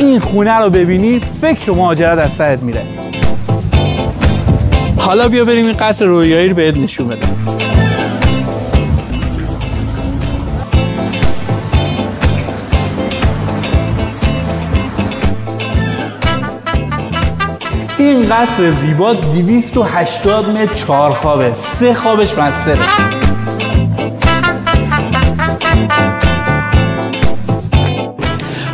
این خونه رو ببینی فکر مهاجرت از سرت میره. حالا بیا بریم این قصر رویایی رو بهت نشون بدم. این قصر زیبا 280 متر 4 خوابه، 3 خوابش مستره.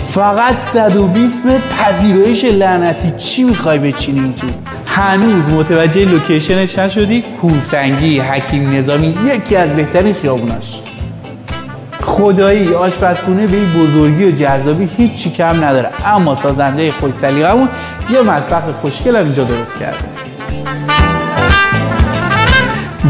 فقط 120 متر پذیرایش لعنتی. چی میخوای بچینی این تو؟ هنوز متوجه لوکیشنش نشدی؟ کوهسنگی حکیم نظامی یکی از بهترین خیابوناش. خدایی آشپزخونه به این بزرگی و جذابی هیچی کم نداره، اما سازنده خوش سلیقه‌مون یه مطبخ خوشگل هم اینجا درست کرده.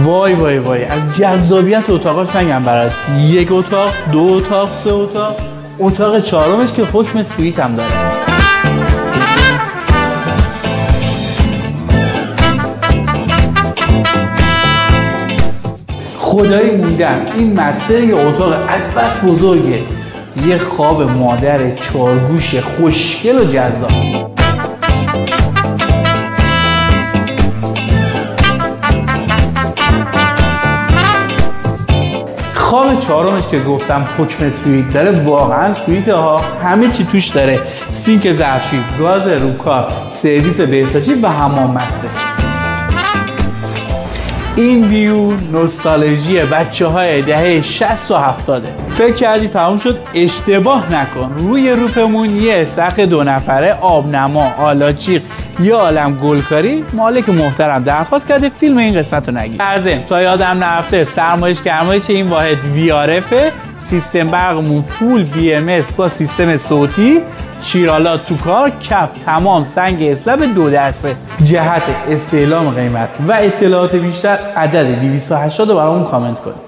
وای وای وای، از جذابیت اتاقاش نگم برات. 1 اتاق، 2 اتاق، 3 اتاق، اتاق 4مش که حکم سویت هم داره. خدایی موندم این مستر یه اتاق از بس بزرگه، یه خواب مادر 4 گوش خوشگل و جذاب. خواب 4مش که گفتم حکم سویت داره، واقعا سویت ها، همه چی توش داره. سینک ظرفشویی، گاز روکار، سرویس بهداشتی و حمام مستر. این ویو نوستالژی بچه های دهه 60 و 70. فکر کردی تموم شد؟ اشتباه نکن. روی روفمون یه سقف 2 نفره آبنما، آلاچیق، یه عالم گلکاری مالک محترم درخواست کرده فیلم این قسمت رو نگیر. در ضمن تا یادم نرفته سرمایش گرمایش این واحد VRF، سیستم برقمون فول BMS با سیستم صوتی، شیرالات تو کار، کف تمام سنگ اسلب 2 دسته. جهت استعلام قیمت و اطلاعات بیشتر عدد 280 رو برامون کامنت کنید.